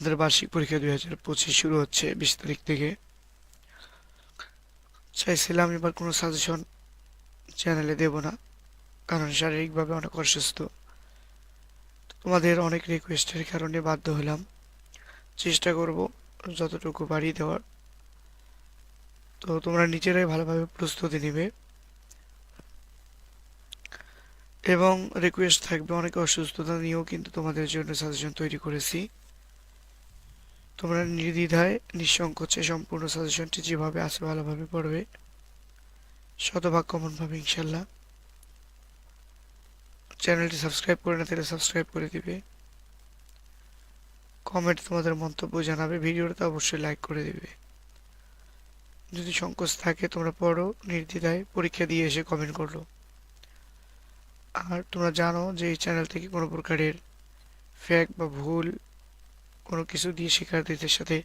আমাদের বার্ষিক পরীক্ষা 2025 শুরু হচ্ছে 20 তারিখ থেকে। চাইছিলাম এবার কোনো সাজেশন চ্যানেলে দেব না, কারণ শারীরিকভাবে অনেক অসুস্থ। তোমাদের অনেক রিকোয়েস্টের কারণে বাধ্য হলাম। চেষ্টা করব যতটুকু পারি দেওয়ার। তো তোমরা নিজেরাই ভালোভাবে প্রস্তুতি নিবে, এবং রিকোয়েস্ট থাকবে, অনেক অসুস্থতা নিয়েও কিন্তু তোমাদের জন্য সাজেশন তৈরি করেছি। তোমরা নির্দ্বিধায় নিঃসংকোচে সম্পূর্ণ সাজেশনটি যেভাবে আছে ভালোভাবে পড়বে, শতভাগ কমন পাবে ইনশাল্লাহ। চ্যানেলটি সাবস্ক্রাইব করে না থাকলে সাবস্ক্রাইব করে দিবে, কমেন্ট তোমাদের মন্তব্য জানাবে, ভিডিওটা অবশ্যই লাইক করে দিবে। যদি সংকোচ থাকে তোমরা পড়ো নির্দ্বিধায়, পরীক্ষা দিয়ে এসে কমেন্ট করলো। আর তোমরা জানো যে এই চ্যানেল থেকে কোনো প্রকারের ফ্যাক বা ভুল কোনো কিছু দিয়ে শিক্ষার্থীদের সাথে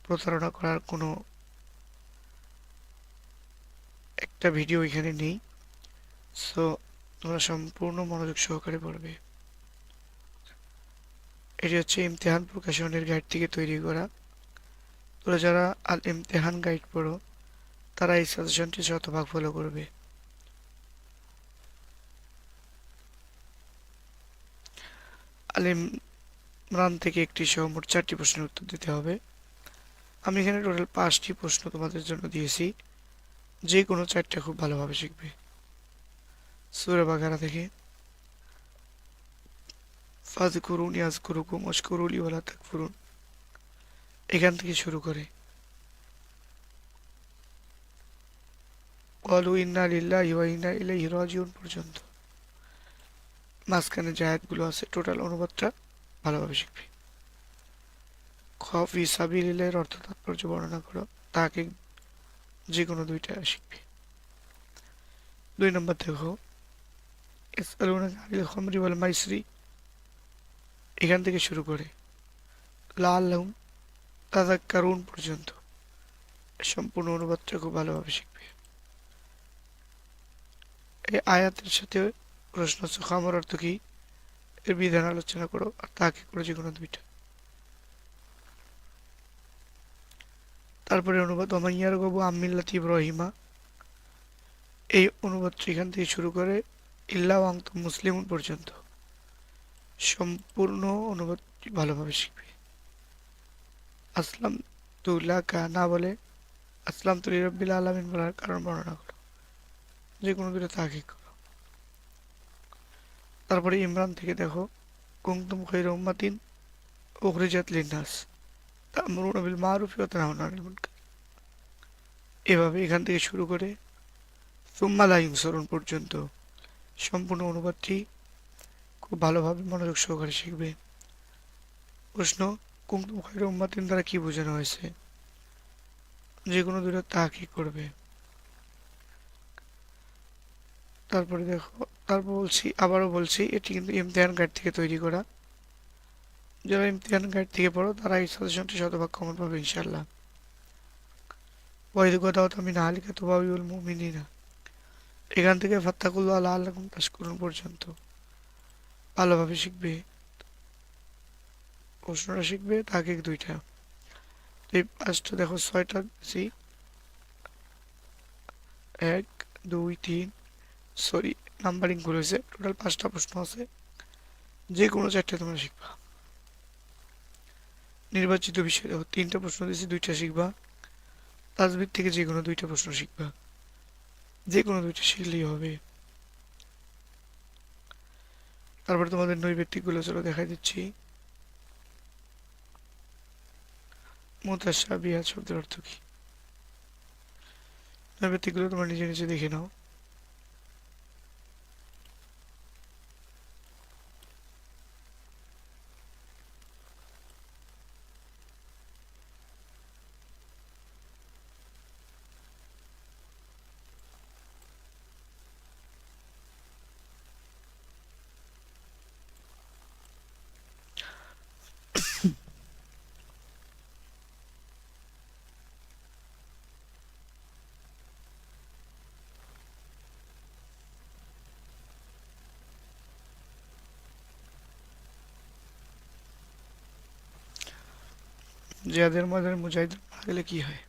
প্রতারণা করার কোনো একটা ভিডিও এখানে নেই। সো তোমরা সম্পূর্ণ মনোযোগ সহকারে পড়বে। এটি হচ্ছে ইমতেহান প্রকাশনের গাইড থেকে তৈরি করা। তোমরা যারা আল ইমতেহান গাইড পড়ো তারা এই সাজেশনটি শতভাগ ফলো করবে। আল ইমরান থেকে একটি সহ মোট 4টি প্রশ্নের উত্তর দিতে হবে। আমি এখানে টোটাল 5টি প্রশ্ন তোমাদের জন্য দিয়েছি, যে কোনো 4টা খুব ভালোভাবে শিখবে। সূরা বাকারা থেকে ফাযকুরুনি আযকুরুকুম ওয়াশকুরুলি ওয়ালা তাকফুরুন, এখান থেকে শুরু করে ক্বালু ইন্না লিল্লাহি ওয়া ইন্না ইলাইহি রাজিউন পর্যন্ত। মাঝখানে যে আয়াতগুলো আছে টোটাল অনুবাদটা ভালোভাবে শিখবে। খ ফি সাবিলিল্লাহির অর্থ তাৎপর্য বর্ণনা করো, তাকে যে কোনো 2টা শিখবে। 2 নম্বর দেখো ইয়াসআলুনাকা আনিল খামরি ওয়াল মাইসিরি, এখান থেকে শুরু করে লাআল্লাহুম তাযাক্কারুন পর্যন্ত সম্পূর্ণ অনুবাদটা খুব ভালোভাবে শিখবে। এই আয়াতের সাথে প্রশ্ন হচ্ছে খামর অর্থ কি, এর বিধান আলোচনা করো, আর তাকে করে যে কোনো 2টা। তারপরে অনুবাদ ওমান ইয়ারগবু আন মিল্লাতি ইব্রাহিমা, এই অনুবাদটি এখান থেকে শুরু করে ইল্লা ওয়া আনতুম মুসলিমুন পর্যন্ত সম্পূর্ণ অনুবাদটি ভালোভাবে শিখবে। আসলাম তুল্লাহ কা না বলে আসলাম তুলি রব্বিল আলামিন বলার কারণ বর্ণনা করো, যে কোনো 2টা তাহকিক করো। তারপরে ইমরান থেকে দেখো কুনতুম খায়রা উম্মাতিন উখরিজাত লিন্নাস তা'মুরুনা বিল মা'রুফি ওয়া তানহাউনা আনিল মুনকার, এভাবে এখান থেকে শুরু করে সুম্মা লা ইউনসারুন পর্যন্ত সম্পূর্ণ অনুবাদটি খুব ভালোভাবে মনোযোগ সহকারে শিখবে। প্রশ্ন কুনতুম খায়রা উম্মাতিন দ্বারা কি বোঝানো হয়েছে, যে কোনো 2টা তাহকিক করবে। তারপরে দেখো, তারপর বলছি, আবারও বলছি, এটি কিন্তু ইমতিহান গাইড থেকে তৈরি করা। যারা ইমতিহান গাইড থেকে পড়ো তারা এই সাজেশনটি শতভাগ কমন পাবে ইনশাল্লাহ। ওয়াইদ গাদাওয়াত মিন আহলিকা তুবাউইউল মুমিনিনা, এখান থেকে ফাত্তাকুল্লাহ লাআল্লাকুম তাশকুরুন পর্যন্ত ভালোভাবে শিখবে। প্রশ্নটা শিখবে, তাকে 2টা। এই 5টা দেখো 6টা দিছি, 1 2 3, সরি নাম্বারিং ভুল হয়েছে, টোটাল 5টা প্রশ্ন আছে, যে কোনো 4টে তোমরা শিখবা। নির্বাচিত বিষয় দেখো 3টা প্রশ্ন দিয়েছি, 2টা শিখবা। তাজবির থেকে যে কোনো 2টা প্রশ্ন শিখবা, যে কোনো 2টা শিখলেই হবে। তারপরে তোমাদের নৈবেত্তিকগুলো চলো দেখাই দিচ্ছি। মুতাশাবিহাত শব্দের অর্থ কি, নৈবেত্তিকগুলো তোমরা নিজে নিজে দেখে নাও। জিহাদের ময়দানে মুজাহিদ না গেলে কি হয়?